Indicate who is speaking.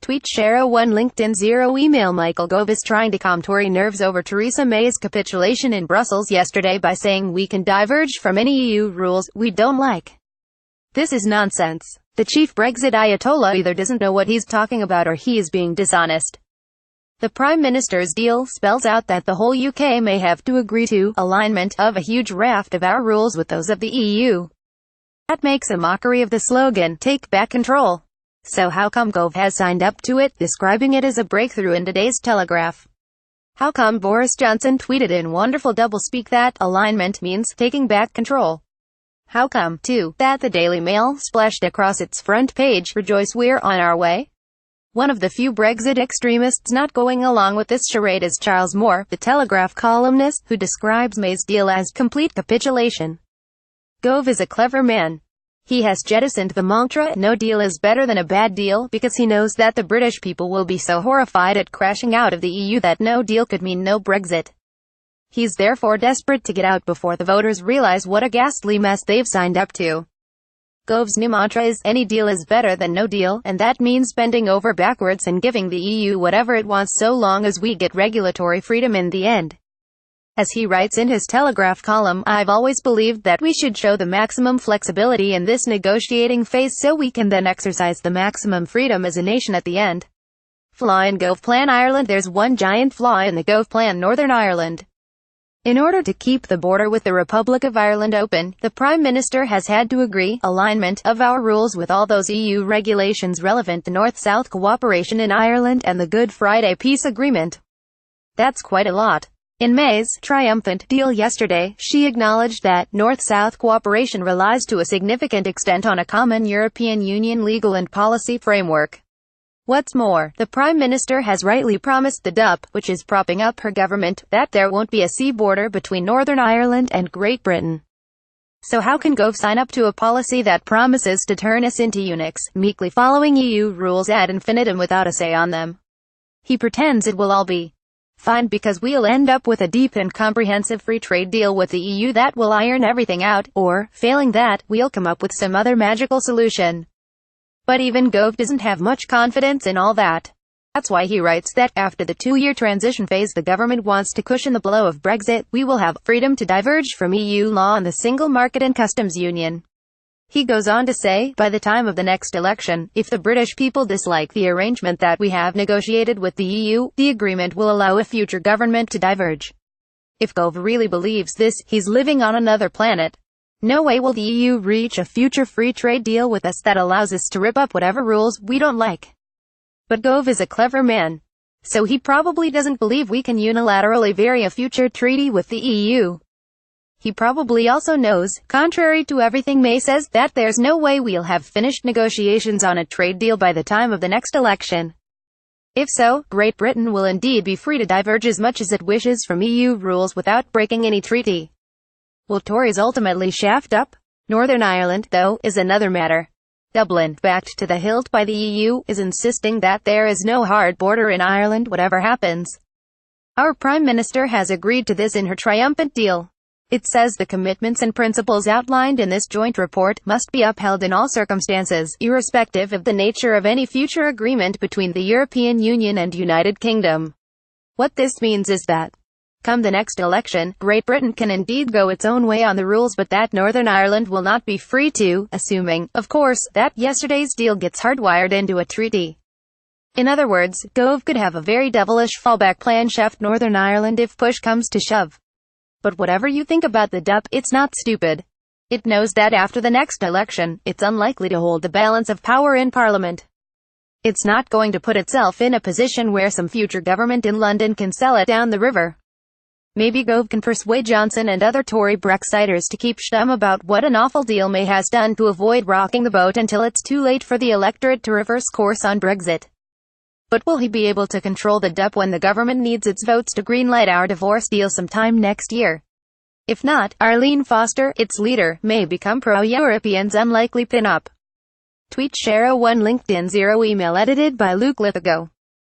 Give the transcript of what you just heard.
Speaker 1: Tweet share 1 LinkedIn 0 email Michael Gove is trying to calm Tory nerves over Theresa May's capitulation in Brussels yesterday by saying we can diverge from any EU rules we don't like. This is nonsense. The chief Brexit Ayatollah either doesn't know what he's talking about or he is being dishonest. The Prime Minister's deal spells out that the whole UK may have to agree to alignment of a huge raft of our rules with those of the EU. That makes a mockery of the slogan, "Take back control." So how come Gove has signed up to it, describing it as a breakthrough in today's Telegraph? How come Boris Johnson tweeted in wonderful doublespeak that alignment means taking back control? How come, too, that the Daily Mail splashed across its front page, "Rejoice, we're on our way"? One of the few Brexit extremists not going along with this charade is Charles Moore, the Telegraph columnist, who describes May's deal as complete capitulation. Gove is a clever man. He has jettisoned the mantra, no deal is better than a bad deal, because he knows that the British people will be so horrified at crashing out of the EU that no deal could mean no Brexit. He's therefore desperate to get out before the voters realize what a ghastly mess they've signed up to. Gove's new mantra is, any deal is better than no deal, and that means bending over backwards and giving the EU whatever it wants so long as we get regulatory freedom in the end. As he writes in his Telegraph column, I've always believed that we should show the maximum flexibility in this negotiating phase so we can then exercise the maximum freedom as a nation at the end. Flaw in Gove Plan Ireland. There's one giant flaw in the Gove Plan Northern Ireland. In order to keep the border with the Republic of Ireland open, the Prime Minister has had to agree alignment of our rules with all those EU regulations relevant to North-South cooperation in Ireland and the Good Friday Peace Agreement. That's quite a lot. In May's triumphant deal yesterday, she acknowledged that North-South cooperation relies to a significant extent on a common European Union legal and policy framework. What's more, the Prime Minister has rightly promised the DUP, which is propping up her government, that there won't be a sea border between Northern Ireland and Great Britain. So how can Gove sign up to a policy that promises to turn us into eunuchs, meekly following EU rules ad infinitum without a say on them? He pretends it will all be fine because we'll end up with a deep and comprehensive free trade deal with the EU that will iron everything out, or, failing that, we'll come up with some other magical solution. But even Gove doesn't have much confidence in all that. That's why he writes that, after the 2-year transition phase the government wants to cushion the blow of Brexit, we will have freedom to diverge from EU law on the single market and customs union. He goes on to say, by the time of the next election, if the British people dislike the arrangement that we have negotiated with the EU, the agreement will allow a future government to diverge. If Gove really believes this, he's living on another planet. No way will the EU reach a future free trade deal with us that allows us to rip up whatever rules we don't like. But Gove is a clever man. So he probably doesn't believe we can unilaterally vary a future treaty with the EU. He probably also knows, contrary to everything May says, that there's no way we'll have finished negotiations on a trade deal by the time of the next election. If so, Great Britain will indeed be free to diverge as much as it wishes from EU rules without breaking any treaty. Will Tories ultimately shaft up? Northern Ireland, though, is another matter. Dublin, backed to the hilt by the EU, is insisting that there is no hard border in Ireland whatever happens. Our Prime Minister has agreed to this in her triumphant deal. It says the commitments and principles outlined in this joint report must be upheld in all circumstances, irrespective of the nature of any future agreement between the European Union and United Kingdom. What this means is that, come the next election, Great Britain can indeed go its own way on the rules but that Northern Ireland will not be free to, assuming, of course, that yesterday's deal gets hardwired into a treaty. In other words, Gove could have a very devilish fallback plan: shaft Northern Ireland if push comes to shove. But whatever you think about the DUP, it's not stupid. It knows that after the next election, it's unlikely to hold the balance of power in Parliament. It's not going to put itself in a position where some future government in London can sell it down the river. Maybe Gove can persuade Johnson and other Tory Brexiters to keep stum about what an awful deal May has done to avoid rocking the boat until it's too late for the electorate to reverse course on Brexit. But will he be able to control the DUP when the government needs its votes to greenlight our divorce deal sometime next year? If not, Arlene Foster, its leader, may become pro-Europeans' unlikely pin-up. Tweet share 1 LinkedIn 0 email edited by Luke Lithigo.